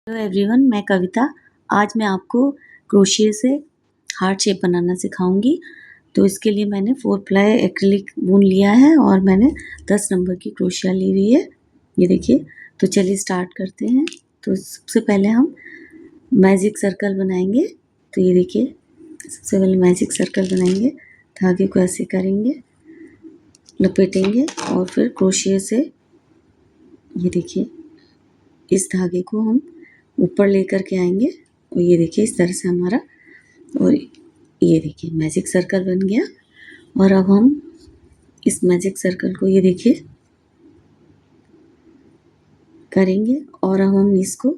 Hello everyone, मैं कविता। आज मैं आपको क्रोशिया से हार्ट शेप बनाना सिखाऊंगी। तो इसके लिए मैंने 4 प्लाई एक्रिलिक वूल लिया है और मैंने 10 नंबर की क्रोशिया ली हुई है। ये देखिए। तो चलिए स्टार्ट करते हैं। तो सबसे पहले हम मैजिक सर्कल बनाएंगे। तो ये देखिए, सबसे पहले मैजिक सर्कल बनाएंगे। धागे को ऐसे करेंगे, लपेटेंगे और फिर क्रोशिया से ये देखिए इस धागे को हम ऊपर लेकर के आएंगे और ये देखिए इस तरह से हमारा, और ये देखिए मैजिक सर्कल बन गया। और अब हम इस मैजिक सर्कल को ये देखिए करेंगे और अब हम इसको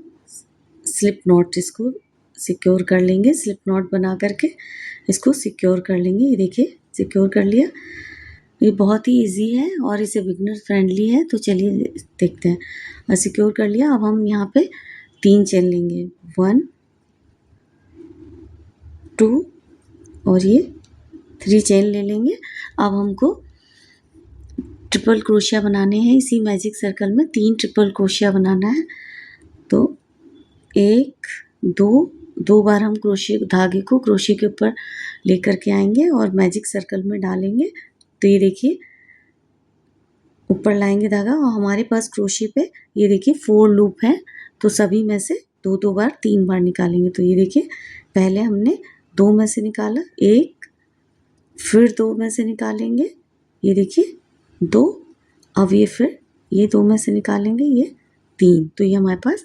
स्लिप नॉट इसको सिक्योर कर लेंगे। स्लिप नॉट बना करके इसको सिक्योर कर लेंगे। ये देखिए सिक्योर कर लिया। ये बहुत ही इजी है और इसे बिगनर फ्रेंडली है। तो चलिए देखते हैं। और सिक्योर कर लिया। अब हम यहाँ पे 3 चेन लेंगे, 1 2 और ये 3 चेन ले लेंगे। अब हमको ट्रिपल क्रोशिया बनाने हैं। इसी मैजिक सर्कल में 3 ट्रिपल क्रोशिया बनाना है। तो 1 2 बार हम क्रोशिया धागे को क्रोशिया के ऊपर लेकर के आएंगे और मैजिक सर्कल में डालेंगे। तो ये देखिए ऊपर लाएंगे धागा और हमारे पास क्रोशिया पे ये देखिए 4 लूप हैं। तो सभी में से 2 बार 3 बार निकालेंगे। तो ये देखिए पहले हमने 2 में से निकाला, 1 फिर 2 में से निकालेंगे, ये देखिए 2। अब ये फिर ये 2 में से निकालेंगे, ये 3। तो ये हमारे पास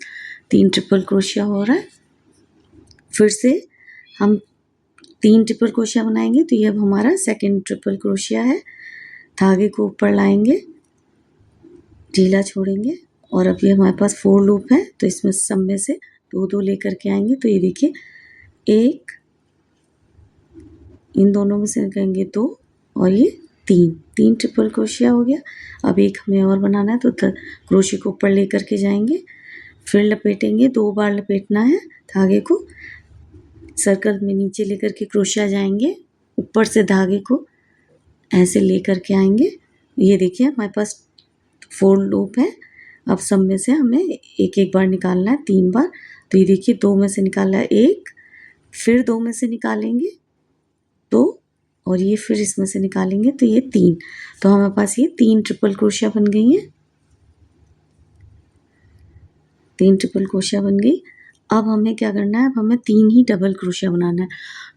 3 ट्रिपल क्रोशिया हो रहा है। फिर से हम 3 ट्रिपल क्रोशिया बनाएंगे। तो ये अब हमारा सेकंड ट्रिपल क्रोशिया है। धागे को ऊपर लाएंगे, ढीला छोड़ेंगे और अब ये हमारे पास 4 लूप है। तो इसमें सब में से 2 लेकर के आएंगे। तो ये देखिए 1, इन दोनों में से निकालेंगे 2 और ये 3 ट्रिपल क्रोशिया हो गया। अब एक हमें और बनाना है। तो क्रोशिया को ऊपर लेकर के जाएंगे, फिर लपेटेंगे, 2 बार लपेटना है धागे को। सर्कल में नीचे लेकर के क्रोशिया जाएंगे, ऊपर से धागे को ऐसे लेकर के आएंगे। ये देखिए हमारे पास 4 लूप है। अब सब में से हमें एक बार निकालना है, 3 बार। तो ये देखिए 2 में से निकालना है 1, फिर 2 में से निकालेंगे 2 और ये फिर इसमें से निकालेंगे तो ये 3। तो हमारे पास ये 3 ट्रिपल क्रोशिया बन गई हैं। 3 ट्रिपल क्रोशिया बन गई। अब हमें क्या करना है, अब हमें 3 ही डबल क्रोशिया बनाना है।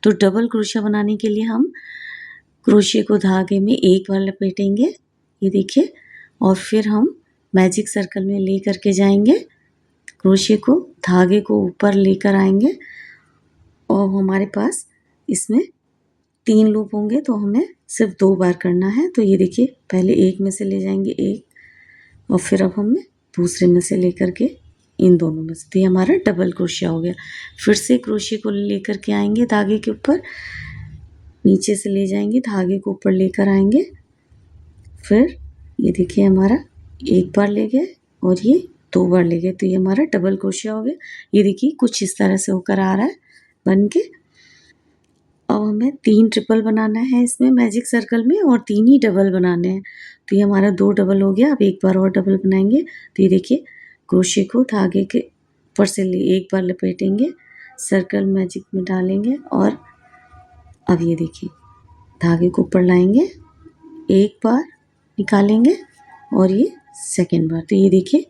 तो डबल क्रोशिया बनाने के लिए हम क्रोशिया को धागे में एक बार लपेटेंगे, ये देखिए, और फिर हम मैजिक सर्कल में ले करके जाएंगे, क्रोशिया को धागे को ऊपर लेकर आएंगे और हमारे पास इसमें 3 लूप होंगे। तो हमें सिर्फ 2 बार करना है। तो ये देखिए पहले एक में से ले जाएंगे 1 और फिर अब हमें दूसरे में से लेकर के इन दोनों में से, तो ये हमारा डबल क्रोशिया हो गया। फिर से क्रोशिया को लेकर के आएंगे धागे के ऊपर, नीचे से ले जाएंगे, धागे को ऊपर लेकर आएंगे, फिर ये देखिए हमारा एक बार ले गए और ये 2 बार ले गए। तो ये हमारा डबल क्रोशिया हो गया। ये देखिए कुछ इस तरह से होकर आ रहा है बन के। अब हमें 3 ट्रिपल बनाना है इसमें मैजिक सर्कल में और 3 ही डबल बनाने हैं। तो ये हमारा 2 डबल हो गया। अब एक बार और डबल बनाएंगे। तो ये देखिए क्रोशिया को धागे के ऊपर से एक बार लपेटेंगे, सर्कल मैजिक में डालेंगे और अब ये देखिए धागे को ऊपर लाएंगे, एक बार निकालेंगे और ये सेकेंड बार। तो ये देखिए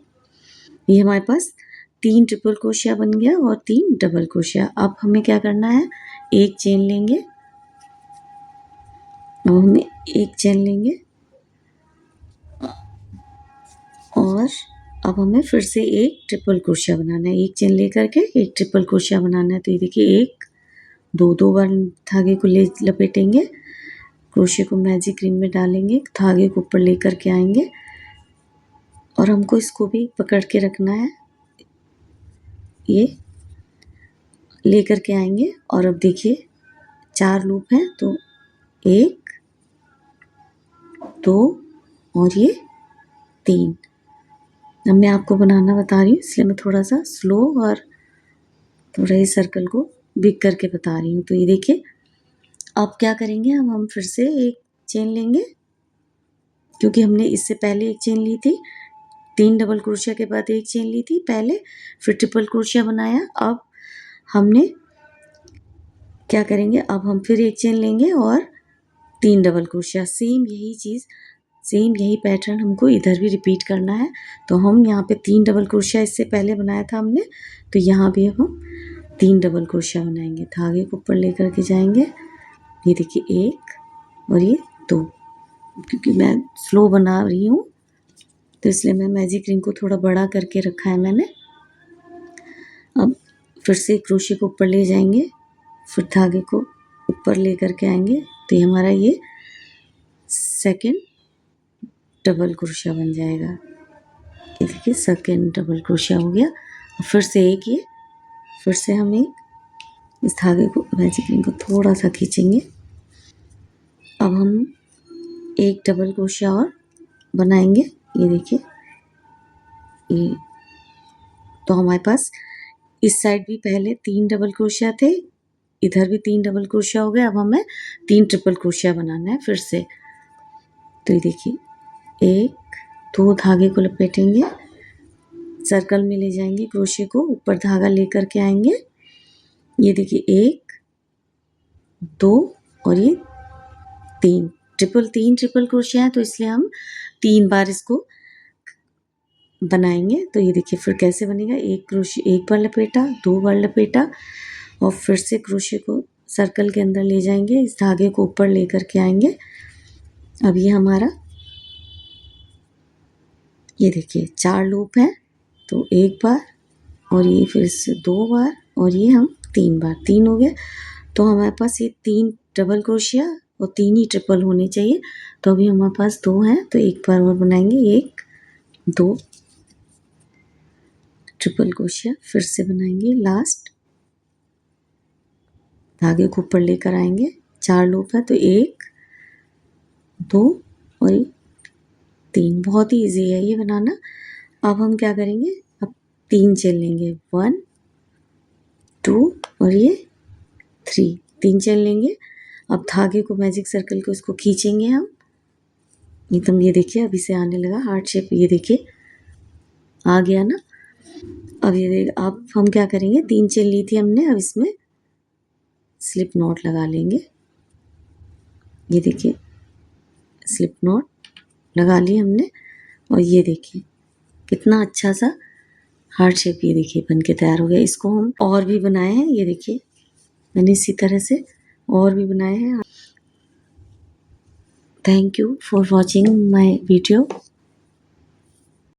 ये हमारे पास 3 ट्रिपल क्रोशिया बन गया और 3 डबल क्रोशिया। अब हमें क्या करना है, एक चेन लेंगे, अब हमें एक चेन लेंगे और अब हमें फिर से एक ट्रिपल क्रोशिया बनाना है। एक चेन लेकर के एक ट्रिपल क्रोशिया बनाना है। तो ये देखिए 1 2 बार धागे को ले लपेटेंगे, क्रोशिया को मैजिक रिंग में डालेंगे, धागे को ऊपर लेकर के आएंगे और हमको इसको भी पकड़ के रखना है, ये लेकर के आएंगे। और अब देखिए 4 लूप हैं। तो 1 2 और ये 3। अब मैं आपको बनाना बता रही हूँ, इसलिए मैं थोड़ा सा स्लो और थोड़ा ही सर्कल को बिग करके बता रही हूँ। तो ये देखिए अब क्या करेंगे, अब हम फिर से एक चेन लेंगे, क्योंकि हमने इससे पहले एक चेन ली थी 3 डबल क्रोशिया के बाद एक चेन ली थी पहले, फिर ट्रिपल क्रोशिया बनाया। अब हमने क्या करेंगे, अब हम फिर एक चेन लेंगे और 3 डबल क्रोशिया। सेम यही चीज़, सेम यही पैटर्न हमको इधर भी रिपीट करना है। तो हम यहाँ पे 3 डबल क्रोशिया इससे पहले बनाया था हमने, तो यहाँ भी अब हम 3 डबल क्रोशिया बनाएंगे। धागे को ऊपर लेकर के जाएंगे, ये देखिए 1 और ये 2। क्योंकि मैं स्लो बना रही हूँ तो इसलिए मैं मैजिक रिंग को थोड़ा बड़ा करके रखा है मैंने। अब फिर से क्रोशिया को ऊपर ले जाएंगे, फिर धागे को ऊपर ले करके आएंगे, तो ये हमारा ये सेकंड डबल क्रोशिया बन जाएगा। ये देखिए सेकंड डबल क्रोशिया हो गया। और फिर से एक ये, फिर से हम एक इस धागे को, मैजिक रिंग को थोड़ा सा खींचेंगे। अब हम एक डबल क्रोशिया और बनाएंगे, ये देखिए ये। तो हमारे पास इस साइड भी पहले 3 डबल क्रोशिया थे, इधर भी 3 डबल क्रोशिया हो गए। अब हमें 3 ट्रिपल क्रोशिया बनाना है फिर से। तो ये देखिए 1 2 धागे को लपेटेंगे, सर्कल में ले जाएंगे क्रोशिया को, ऊपर धागा लेकर के आएंगे। ये देखिए 1 2 और ये 3 तीन ट्रिपल क्रोशिया है, तो इसलिए हम 3 बार इसको बनाएंगे। तो ये देखिए फिर कैसे बनेगा, एक क्रोशिया, एक बार लपेटा, 2 बार लपेटा और फिर से क्रोशिया को सर्कल के अंदर ले जाएंगे, इस धागे को ऊपर लेकर के आएंगे। अब ये हमारा, ये देखिए 4 लूप है, तो 1 बार और ये फिर से 2 बार और ये हम 3 बार, 3 हो गए। तो हमारे पास ये 3 डबल क्रोशिया और 3 ही ट्रिपल होने चाहिए। तो अभी हमारे पास 2 हैं, तो एक बार और बनाएंगे, 1 2 ट्रिपल क्रोशिया, फिर से बनाएंगे लास्ट, धागे को ऊपर लेकर आएंगे, 4 लूप है, तो 1 2 और 3। बहुत ही ईजी है ये बनाना। अब हम क्या करेंगे, अब 3 चेन लेंगे, 1 2 और ये 3, 3 चेन लेंगे। अब धागे को, मैजिक सर्कल को इसको खींचेंगे हम एकदम, ये देखिए अभी से आने लगा हार्ट शेप, ये देखिए आ गया ना। अब ये देख, अब हम क्या करेंगे, 3 चेन ली थी हमने, अब इसमें स्लिप नॉट लगा लेंगे। ये देखिए स्लिप नॉट लगा ली हमने और ये देखिए कितना अच्छा सा हार्ट शेप, ये देखिए बन के तैयार हो गया। इसको हम और भी बनाए हैं, ये देखिए मैंने इसी तरह से और भी बनाए हैं। Thank you for watching my video.